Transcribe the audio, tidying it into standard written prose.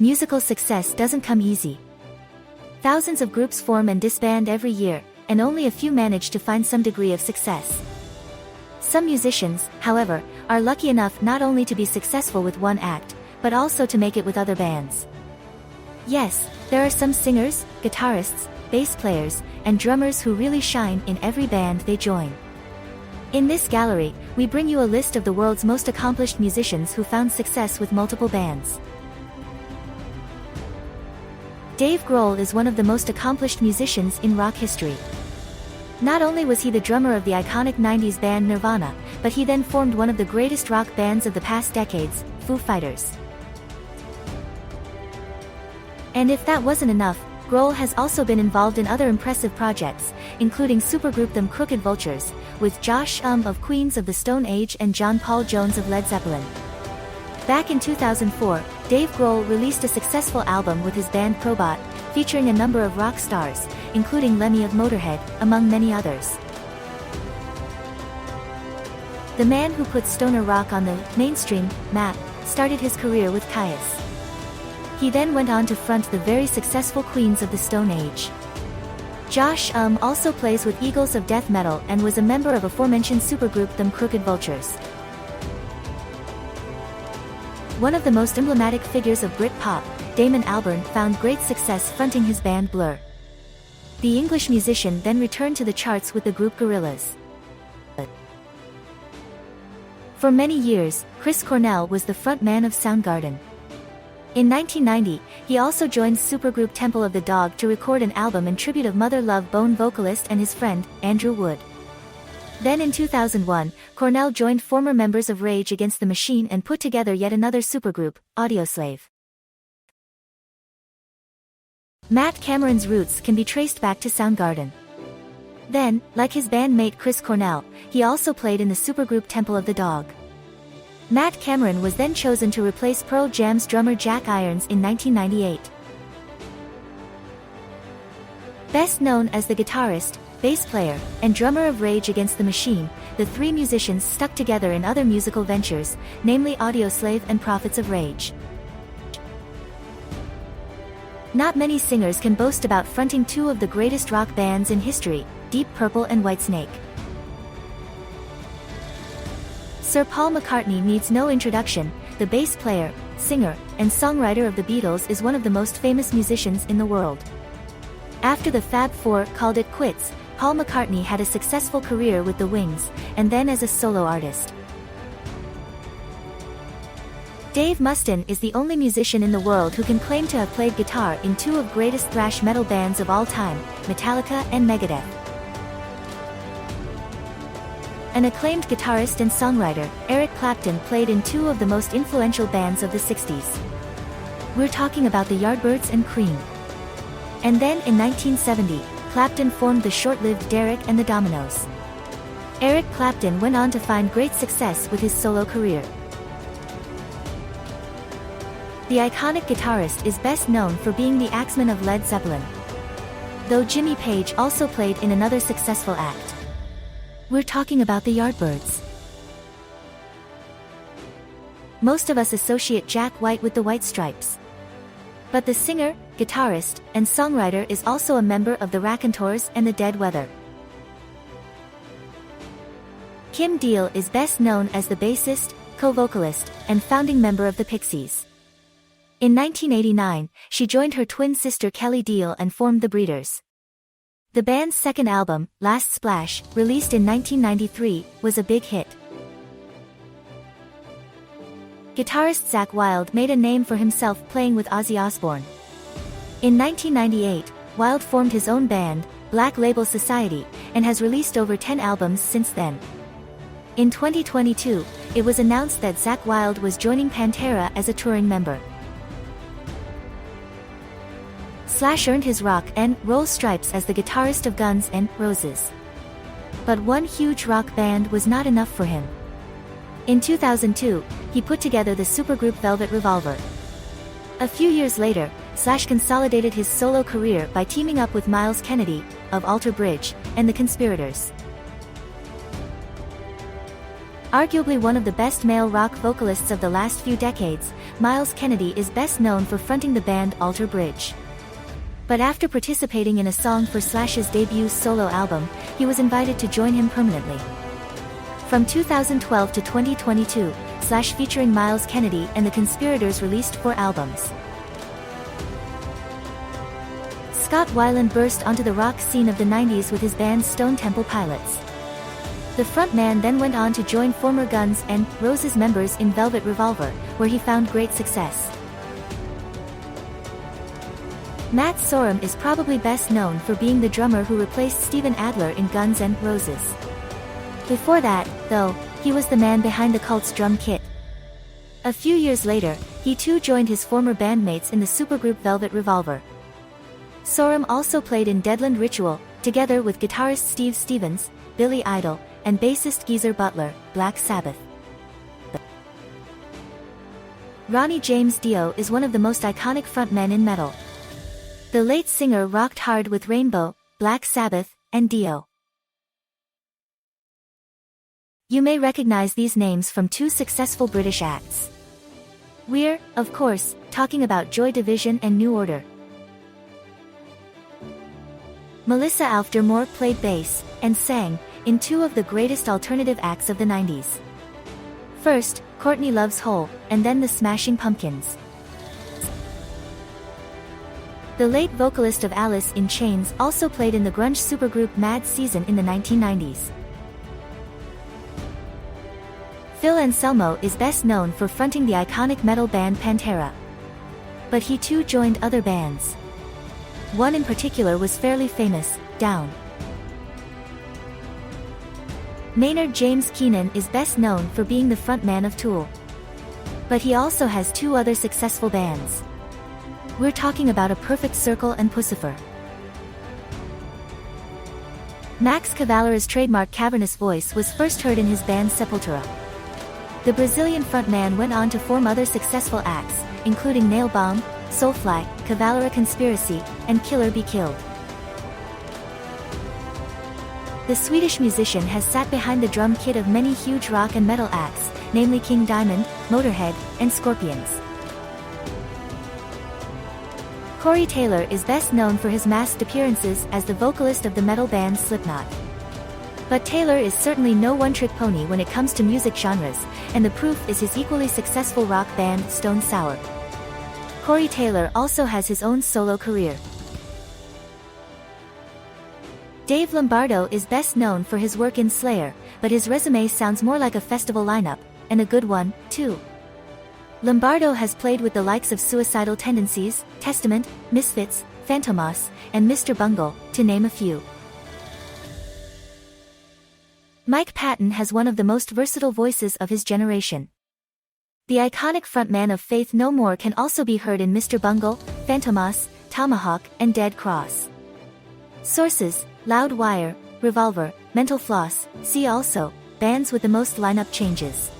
musical success doesn't come easy. Thousands of groups form and disband every year, and only a few manage to find some degree of success. Some musicians, however, are lucky enough not only to be successful with one act, but also to make it with other bands. Yes, there are some singers, guitarists, bass players, and drummers who really shine in every band they join. In this gallery, we bring you a list of the world's most accomplished musicians who found success with multiple bands. Dave Grohl is one of the most accomplished musicians in rock history. Not only was he the drummer of the iconic 90s band Nirvana, but he then formed one of the greatest rock bands of the past decades, Foo Fighters. And if that wasn't enough, Grohl has also been involved in other impressive projects, including supergroup Them Crooked Vultures, with Josh of Queens of the Stone Age and John Paul Jones of Led Zeppelin. Back in 2004, Dave Grohl released a successful album with his band Probot, featuring a number of rock stars, including Lemmy of Motorhead, among many others. The man who put stoner rock on the mainstream map started his career with Kyuss. He then went on to front the very successful Queens of the Stone Age. Josh also plays with Eagles of Death Metal and was a member of aforementioned supergroup Them Crooked Vultures. One of the most emblematic figures of Britpop, Damon Albarn, found great success fronting his band Blur. The English musician then returned to the charts with the group Gorillaz. For many years, Chris Cornell was the frontman of Soundgarden. In 1990, he also joined supergroup Temple of the Dog to record an album in tribute of Mother Love Bone vocalist and his friend, Andrew Wood. Then in 2001, Cornell joined former members of Rage Against the Machine and put together yet another supergroup, Audioslave. Matt Cameron's roots can be traced back to Soundgarden. Then, like his bandmate Chris Cornell, he also played in the supergroup Temple of the Dog. Matt Cameron was then chosen to replace Pearl Jam's drummer Jack Irons in 1998. Best known as the guitarist, bass player, and drummer of Rage Against the Machine, the three musicians stuck together in other musical ventures, namely Audioslave and Prophets of Rage. Not many singers can boast about fronting two of the greatest rock bands in history, Deep Purple and Whitesnake. Sir Paul McCartney needs no introduction. The bass player, singer, and songwriter of the Beatles is one of the most famous musicians in the world. After the Fab Four called it quits, Paul McCartney had a successful career with the Wings, and then as a solo artist. Dave Mustaine is the only musician in the world who can claim to have played guitar in two of the greatest thrash metal bands of all time, Metallica and Megadeth. An acclaimed guitarist and songwriter, Eric Clapton played in two of the most influential bands of the 60s. We're talking about the Yardbirds and Cream. And then in 1970, Clapton formed the short-lived Derek and the Dominos. Eric Clapton went on to find great success with his solo career. The iconic guitarist is best known for being the axeman of Led Zeppelin, though Jimmy Page also played in another successful act. We're talking about the Yardbirds. Most of us associate Jack White with the White Stripes. But the singer, guitarist, and songwriter is also a member of the Raconteurs and the Dead Weather. Kim Deal is best known as the bassist, co-vocalist, and founding member of the Pixies. In 1989, she joined her twin sister Kelly Deal and formed the Breeders. The band's second album, Last Splash, released in 1993, was a big hit. Guitarist Zakk Wylde made a name for himself playing with Ozzy Osbourne. In 1998, Wylde formed his own band, Black Label Society, and has released over 10 albums since then. In 2022, it was announced that Zakk Wylde was joining Pantera as a touring member. Slash earned his rock and roll stripes as the guitarist of Guns N' Roses. But one huge rock band was not enough for him. In 2002, he put together the supergroup Velvet Revolver. A few years later, Slash consolidated his solo career by teaming up with Myles Kennedy, of Alter Bridge, and the Conspirators. Arguably one of the best male rock vocalists of the last few decades, Myles Kennedy is best known for fronting the band Alter Bridge. But after participating in a song for Slash's debut solo album, he was invited to join him permanently. From 2012 to 2022, Slash featuring Myles Kennedy and the Conspirators released 4 albums. Scott Weiland burst onto the rock scene of the 90s with his band Stone Temple Pilots. The frontman then went on to join former Guns N' Roses members in Velvet Revolver, where he found great success. Matt Sorum is probably best known for being the drummer who replaced Steven Adler in Guns N' Roses. Before that, though, he was the man behind the Cult's drum kit. A few years later, he too joined his former bandmates in the supergroup Velvet Revolver. Sorum also played in Deadland Ritual, together with guitarist Steve Stevens, Billy Idol, and bassist Geezer Butler, Black Sabbath. Ronnie James Dio is one of the most iconic frontmen in metal. The late singer rocked hard with Rainbow, Black Sabbath, and Dio. You may recognize these names from 2 successful British acts. We're, of course, talking about Joy Division and New Order. Melissa Auf der Moor played bass, and sang, in 2 of the greatest alternative acts of the 90s. First, Courtney Love's Hole, and then the Smashing Pumpkins. The late vocalist of Alice in Chains also played in the grunge supergroup Mad Season in the 1990s. Phil Anselmo is best known for fronting the iconic metal band Pantera. But he too joined other bands. One in particular was fairly famous, Down. Maynard James Keenan is best known for being the frontman of Tool. But he also has 2 other successful bands. We're talking about A Perfect Circle and Puscifer. Max Cavalera's trademark cavernous voice was first heard in his band Sepultura. The Brazilian frontman went on to form other successful acts, including Nail Bomb, Soulfly, Cavalera Conspiracy, and Killer Be Killed. The Swedish musician has sat behind the drum kit of many huge rock and metal acts, namely King Diamond, Motorhead, and Scorpions. Corey Taylor is best known for his masked appearances as the vocalist of the metal band Slipknot. But Taylor is certainly no one-trick pony when it comes to music genres, and the proof is his equally successful rock band Stone Sour. Corey Taylor also has his own solo career. Dave Lombardo is best known for his work in Slayer, but his resume sounds more like a festival lineup, and a good one, too. Lombardo has played with the likes of Suicidal Tendencies, Testament, Misfits, Fantomas, and Mr. Bungle, to name a few. Mike Patton has one of the most versatile voices of his generation. The iconic frontman of Faith No More can also be heard in Mr. Bungle, Fantomas, Tomahawk, and Dead Cross. Sources: Loud Wire, Revolver, Mental Floss. See also, bands with the most lineup changes.